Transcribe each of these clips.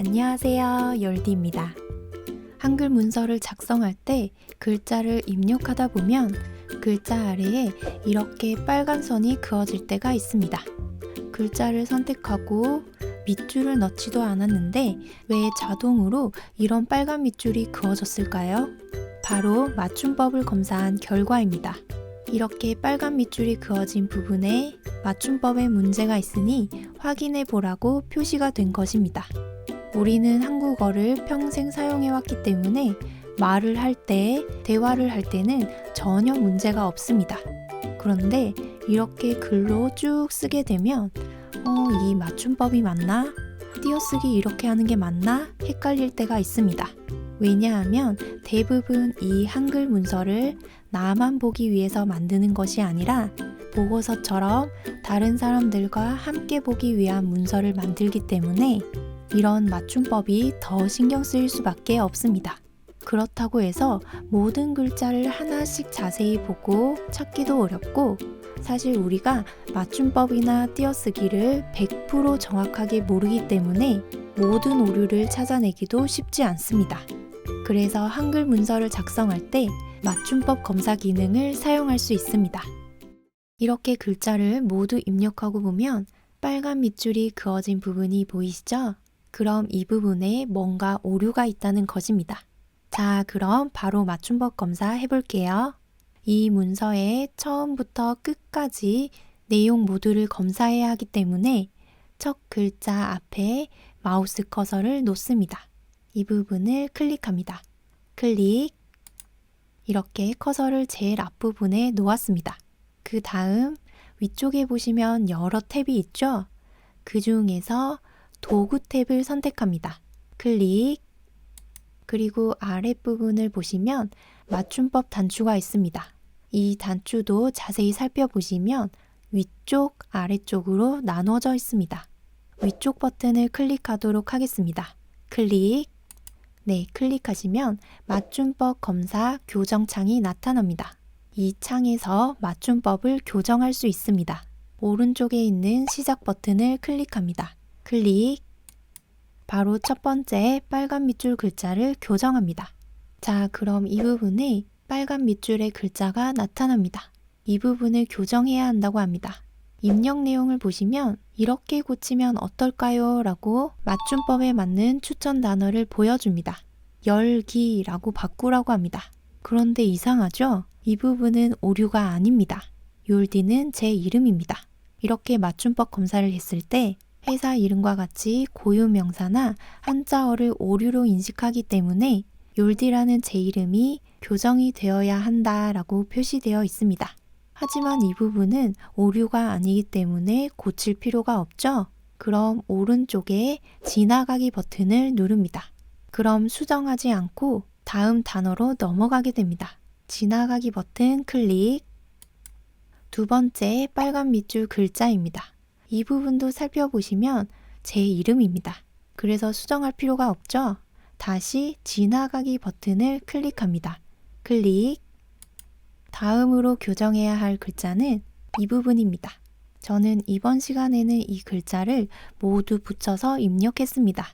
안녕하세요, 열디입니다. 한글 문서를 작성할 때 글자를 입력하다 보면 글자 아래에 이렇게 빨간 선이 그어질 때가 있습니다. 글자를 선택하고 밑줄을 넣지도 않았는데 왜 자동으로 이런 빨간 밑줄이 그어졌을까요? 바로 맞춤법을 검사한 결과입니다. 이렇게 빨간 밑줄이 그어진 부분에 맞춤법에 문제가 있으니 확인해 보라고 표시가 된 것입니다. 우리는 한국어를 평생 사용해왔기 때문에 말을 할 때, 대화를 할 때는 전혀 문제가 없습니다. 그런데 이렇게 글로 쭉 쓰게 되면 이 맞춤법이 맞나? 띄어쓰기 이렇게 하는 게 맞나? 헷갈릴 때가 있습니다. 왜냐하면 대부분 이 한글 문서를 나만 보기 위해서 만드는 것이 아니라 보고서처럼 다른 사람들과 함께 보기 위한 문서를 만들기 때문에 이런 맞춤법이 더 신경 쓰일 수밖에 없습니다. 그렇다고 해서 모든 글자를 하나씩 자세히 보고 찾기도 어렵고 사실 우리가 맞춤법이나 띄어쓰기를 100% 정확하게 모르기 때문에 모든 오류를 찾아내기도 쉽지 않습니다. 그래서 한글 문서를 작성할 때 맞춤법 검사 기능을 사용할 수 있습니다. 이렇게 글자를 모두 입력하고 보면 빨간 밑줄이 그어진 부분이 보이시죠? 그럼 이 부분에 뭔가 오류가 있다는 것입니다. 자, 그럼 바로 맞춤법 검사 해볼게요. 이 문서의 처음부터 끝까지 내용 모두를 검사해야 하기 때문에 첫 글자 앞에 마우스 커서를 놓습니다. 이 부분을 클릭합니다. 클릭. 이렇게 커서를 제일 앞부분에 놓았습니다. 그 다음 위쪽에 보시면 여러 탭이 있죠? 그 중에서 도구 탭을 선택합니다. 클릭. 그리고 아랫부분을 보시면 맞춤법 단추가 있습니다. 이 단추도 자세히 살펴보시면 위쪽, 아래쪽으로 나눠져 있습니다. 위쪽 버튼을 클릭하도록 하겠습니다. 클릭. 네, 클릭하시면 맞춤법 검사 교정 창이 나타납니다. 이 창에서 맞춤법을 교정할 수 있습니다. 오른쪽에 있는 시작 버튼을 클릭합니다. 클릭. 바로 첫 번째 빨간 밑줄 글자를 교정합니다. 자, 그럼 이 부분에 빨간 밑줄의 글자가 나타납니다. 이 부분을 교정해야 한다고 합니다. 입력 내용을 보시면 이렇게 고치면 어떨까요? 라고 맞춤법에 맞는 추천 단어를 보여줍니다. 열기라고 바꾸라고 합니다. 그런데 이상하죠? 이 부분은 오류가 아닙니다. 욜디는 제 이름입니다. 이렇게 맞춤법 검사를 했을 때 회사 이름과 같이 고유명사나 한자어를 오류로 인식하기 때문에 욜디라는 제 이름이 교정이 되어야 한다라고 표시되어 있습니다. 하지만 이 부분은 오류가 아니기 때문에 고칠 필요가 없죠? 그럼 오른쪽에 지나가기 버튼을 누릅니다. 그럼 수정하지 않고 다음 단어로 넘어가게 됩니다. 지나가기 버튼 클릭. 두 번째 빨간 밑줄 글자입니다. 이 부분도 살펴보시면 제 이름입니다. 그래서 수정할 필요가 없죠? 다시 지나가기 버튼을 클릭합니다. 클릭. 다음으로 교정해야 할 글자는 이 부분입니다. 저는 이번 시간에는 이 글자를 모두 붙여서 입력했습니다.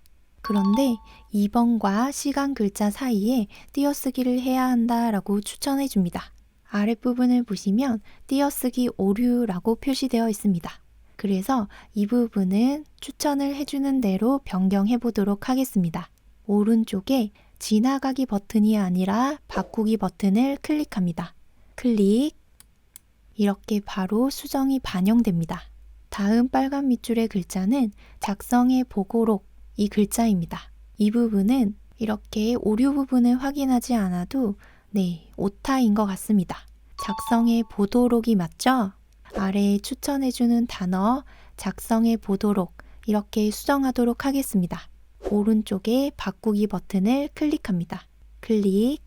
그런데 2번과 시간 글자 사이에 띄어쓰기를 해야 한다라고 추천해 줍니다. 아랫부분을 보시면 띄어쓰기 오류라고 표시되어 있습니다. 그래서 이 부분은 추천을 해주는 대로 변경해 보도록 하겠습니다. 오른쪽에 지나가기 버튼이 아니라 바꾸기 버튼을 클릭합니다. 클릭. 이렇게 바로 수정이 반영됩니다. 다음 빨간 밑줄의 글자는 작성의 보고록 이 글자입니다. 이 부분은 이렇게 오류 부분을 확인하지 않아도 오타인 것 같습니다. 작성의 보도록이 맞죠? 아래에 추천해주는 단어 작성해 보도록 이렇게 수정하도록 하겠습니다. 오른쪽에 바꾸기 버튼을 클릭합니다. 클릭.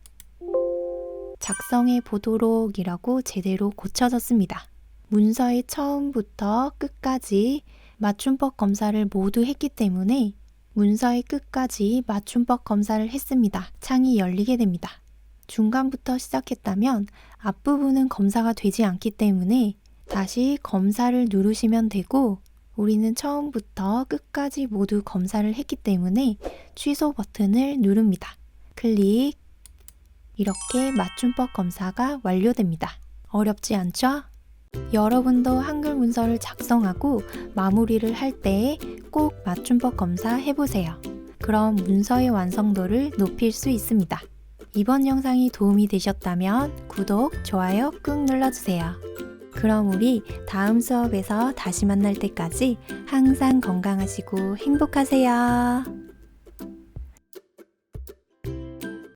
작성해 보도록이라고 제대로 고쳐졌습니다. 문서의 처음부터 끝까지 맞춤법 검사를 모두 했기 때문에 문서의 끝까지 맞춤법 검사를 했습니다. 창이 열리게 됩니다. 중간부터 시작했다면 앞부분은 검사가 되지 않기 때문에 다시 검사를 누르시면 되고 우리는 처음부터 끝까지 모두 검사를 했기 때문에 취소 버튼을 누릅니다. 클릭. 이렇게 맞춤법 검사가 완료됩니다. 어렵지 않죠? 여러분도 한글 문서를 작성하고 마무리를 할 때 꼭 맞춤법 검사 해보세요. 그럼 문서의 완성도를 높일 수 있습니다. 이번 영상이 도움이 되셨다면 구독, 좋아요 꾹 눌러주세요. 그럼 우리 다음 수업에서 다시 만날 때까지 항상 건강하시고 행복하세요.